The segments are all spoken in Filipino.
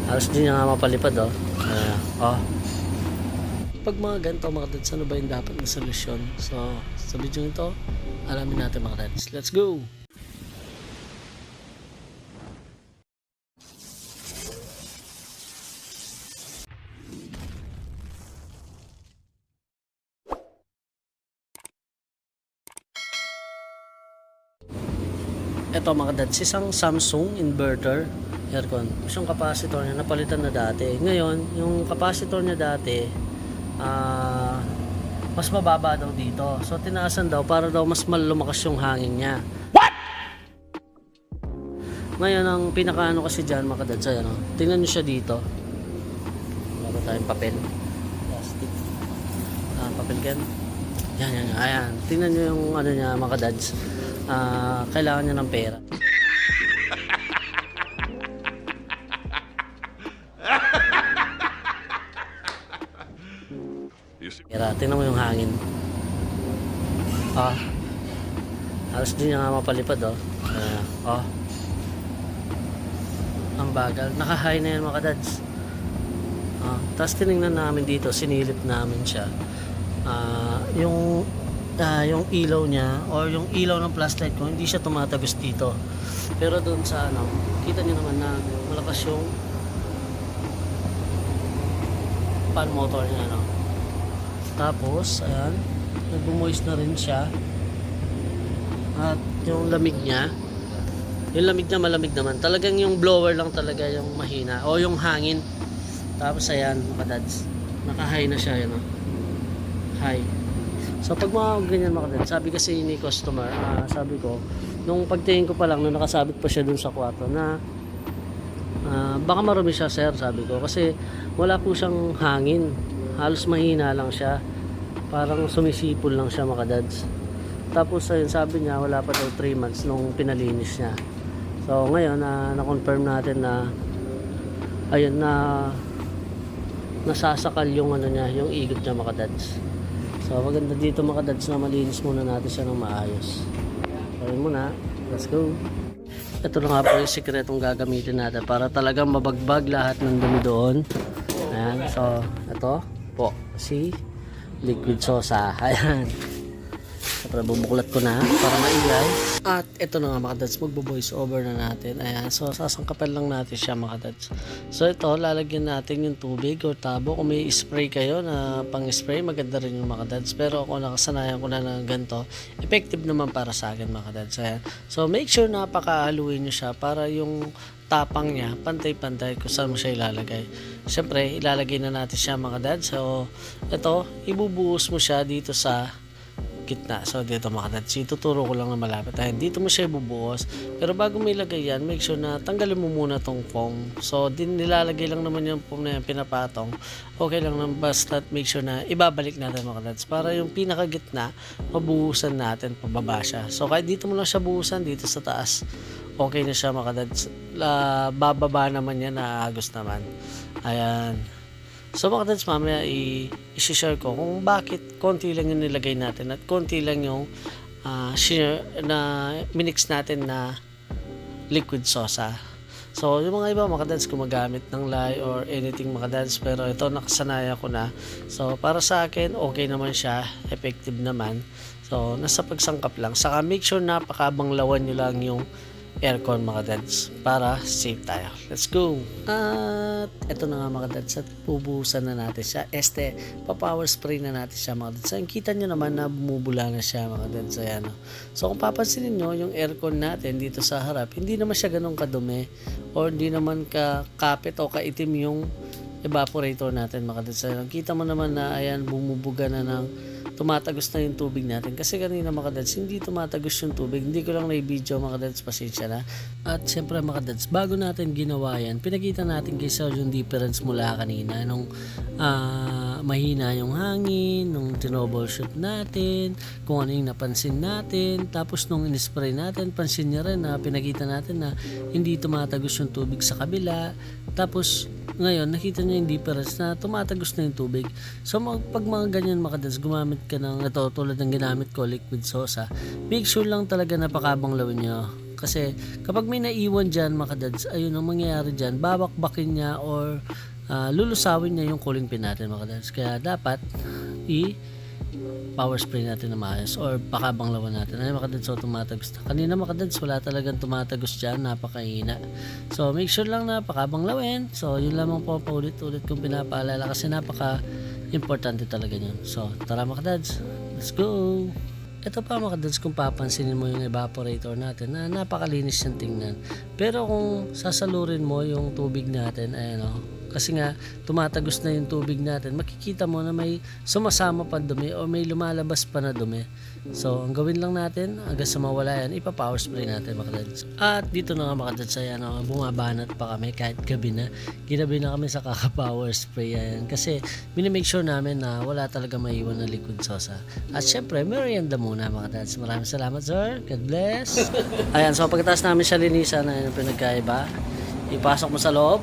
Halos di niya nga mapalipad oh. Oh. Pag mga ganito mga dads, ano ba yung dapat na solusyon? So sa video ito, alamin natin mga dads. Let's go! Ito mga dads, isang Samsung inverter aircon. Yung capacitor niya napalitan na dati. Ngayon, yung capacitor niya dati mas mababa daw dito. So tinaasan daw para daw mas lumakas yung hangin niya. What? Ngayon, ang pinakaano kasi dyan mga dads, ayan, tingnan nyo siya dito. Meron tayong papel. Plastic. Papel can. Yan. Ayan. Tingnan nyo yung ano niya mga dads. Kailangan niya ng pera. Pera, tingnan mo yung hangin. Halos di niya nga mapalipad oh. Ang bagal. Naka-high na yan mga dads. Tapos tinignan namin dito, sinilip namin siya. Yung ilaw niya or yung ilaw ng flashlight ko hindi siya tumatagos dito, pero doon sa kita niyo naman na malakas yung fan motor niya tapos ayan, nagbo-moist na rin siya at yung lamig niya malamig naman, talagang yung blower lang talaga yung mahina o yung hangin. Tapos ayan mga dads, naka-high na siya high. So pag mga ganyan mga dads, sabi kasi ni customer, sabi ko, nung pagtingin ko pa lang, nung nakasabit pa siya dun sa kwarto na baka marumi siya sir, sabi ko, kasi wala po siyang hangin, halos mahina lang siya, parang sumisipol lang siya mga dads. Tapos ayun, sabi niya wala pa daw 3 months nung pinalinis niya. So ngayon na-confirm natin na ayun, na nasasakal yung niya, yung igot niya mga dads. So maganda dito mga dads na malinis muna natin siya ng maayos. So yun muna, let's go. Ito na nga po yung sikretong gagamitin natin para talagang mabagbag lahat ng dumi doon. Ayan, so ito po si liquid sosa. Ayan, siyempre bubuklat ko na para maingay. At ito na nga mga dads, magbo-voice over na natin. Ayan, so sasangkapan lang natin siya mga dads. So ito, lalagyan natin yung tubig o tabo. Kung may spray kayo na pang spray, maganda rin yung mga dads. Pero ako nakasanayan ko na ng ganito, effective naman para sa akin mga dads. Ayan. So make sure na pakahaluin nyo siya para yung tapang niya pantay-pantay kung saan mo siya ilalagay. Siyempre ilalagay na natin siya mga dads. So ito, ibubuhos mo siya dito sa gitna. So dito mga dads, ituturo ko lang na malapit. Ayan, dito mo siya ibubuhos. Pero bago mo ilagay yan, make sure na tanggalin mo muna tong foam. So nilalagay lang naman yung foam na yan, pinapatong. Okay lang naman, basta make sure na ibabalik natin mga dads para yung pinakagitna mabuhusan natin pababa siya. So kahit dito mo lang siya buhusan, dito sa taas okay na siya mga dads. Bababa naman yan, naagos naman. Ayan. So mga dads, mamaya i-share ko kung bakit konti lang yung nilagay natin at konti lang yung share na minix natin na liquid sosa. So yung mga iba mga dads gumagamit ng lye or anything mga dads, pero ito nakasanayan ko na. So para sa akin okay naman siya, effective naman. So nasa pagsangkap lang. Saka make sure na pakabanglawan nyo lang yung aircon mga dads para safe tayo. Let's go! At eto na nga mga dads, at pubusan na natin siya. Pa-power spray na natin siya mga dads. Ang kita nyo naman na bumubula na siya mga dads. Ayan. So kung papansinin nyo, yung aircon natin dito sa harap, hindi naman siya ganun kadumi or hindi naman kakapit o kaitim yung evaporator natin mga dads. Ayan. Kita mo naman na ayan, bumubuga na ng tumatagos na yung tubig natin. Kasi kanina mga dads, hindi tumatagos yung tubig. Hindi ko lang na-video mga dads, pasensya na. At syempre mga dads, bago natin ginawa yan, pinakita natin kay Sir yung difference mula kanina. Nung mahina yung hangin, nung troubleshoot natin, kung ano yung napansin natin. Tapos nung in-spray natin, pansin niya rin na pinakita natin na hindi tumatagos yung tubig sa kabila. Tapos ngayon, nakita niya yung difference na tumatagos na yung tubig. So pag mga ganyan mga dads, gumamit ka ng ito tulad ng ginamit ko, liquid sosa, make sure lang talaga na pakabanglawin nyo. Kasi kapag may naiwan dyan mga kadads, ayun ang mangyayari dyan, babakbakin niya or lulusawin niya yung cooling pin natin mga kadads. Kaya dapat power spray natin na maayos or pakabanglawan natin. Ay mga kadads, so tumatagos na. Kanina mga kadads, wala talagang tumatagos dyan, napakahina. So make sure lang na pakabanglawin. So yun lamang po paulit-ulit kong pinapaalala kasi napaka importante talaga yun. So tara mga kadads, let's go! Ito pa mga kadads, kung papansinin mo yung evaporator natin na napakalinis yung tingnan. Pero kung sasalurin mo yung tubig natin, ayan o, kasi nga tumatagos na yung tubig natin, makikita mo na may sumasama pa dumi o may lumalabas pa na dumi. So ang gawin lang natin hanggang sa mawala yan, ipa-power spray natin mga kadads. At dito na nga mga kadads, ayan o, bumabanat pa kami kahit gabi na. Ginabi na kami sa kaka-power spray yan kasi minimake sure namin na wala talaga maiwan na liquid sosa. At syempre merienda muna mga kadads. Maraming salamat sir, God bless. Ayan, so pagkatapos namin siya linisan na yung pinagkaiba, ipasok mo sa loob.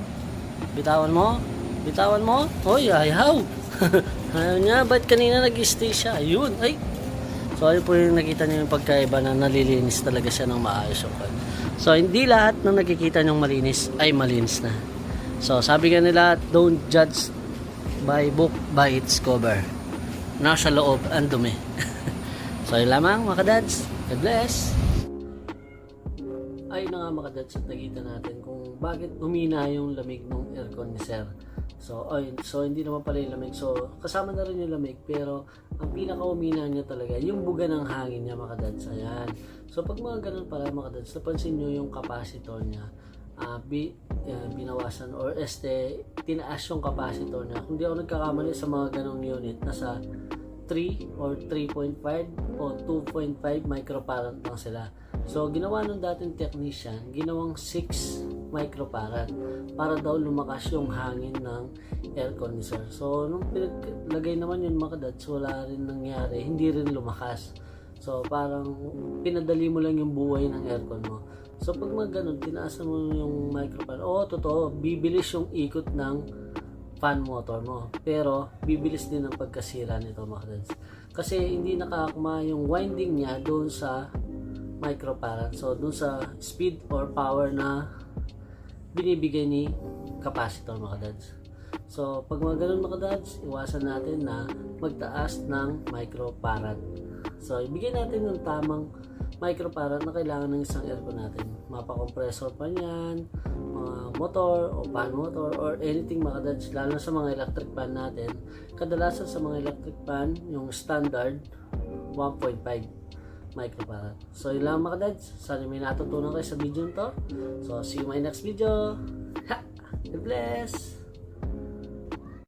Bitawan mo? Bitawan mo? Hoy, ayaw! Ayaw niya, ba't kanina nag-stay siya? Ayun, ay! So, ayun po yung nakita niyo yung pagkaiba na nalilinis talaga siya ng maayos yung coil. So, hindi lahat ng nakikita niyong malinis ay malinis na. So, sabi nga nila, don't judge by book by its cover. Nasa loob, ang dumi. So, yun lamang mga kadads. God bless! Ayun na nga mga kadads, at nakita natin kung bakit humina yung lamig ng aircon ni Sir. So, ayun, so hindi naman pala yung lamig. So, kasama na rin yung lamig, pero ang pinaka-humina niya talaga, yung buga ng hangin niya mga kadads. Ayan. So, pag mga ganun pala mga kadads, napansin nyo yung capacitor niya, binawasan or tinaas yung capacitor niya. Kung di ako nagkakamali sa mga ganong unit, nasa 3 or 3.5 o 2.5 microfarad lang sila. So, ginawa nung dating technician, ginawang 6 microfarad para daw lumakas yung hangin ng air conditioner. So, nung pinaglagay naman yun mga kadads, wala rin nangyari, hindi rin lumakas. So, parang pinadali mo lang yung buhay ng aircon mo. So, pag mga ganun, tinaasan mo yung microfarad, totoo, bibilis yung ikot ng fan motor mo, pero bibilis din ang pagkasira nito mga kadads kasi hindi nakakuma yung winding niya doon sa microfarad, so doon sa speed or power na binibigay ni capacitor mga kadads. So pag mga ganun mga kadads, iwasan natin na magtaas ng microfarad. So ibigay natin yung tamang microfarad na kailangan ng isang aircon natin. Mapa-compressor pa niyan, mga motor o fan motor or anything mga kadads, lalo sa mga electric fan natin. Kadalasan sa mga electric fan, yung standard 1.5 microfarad. So yun lang mga kadads, sana may natutunan kayo sa video nito. So see you in my next video. God bless!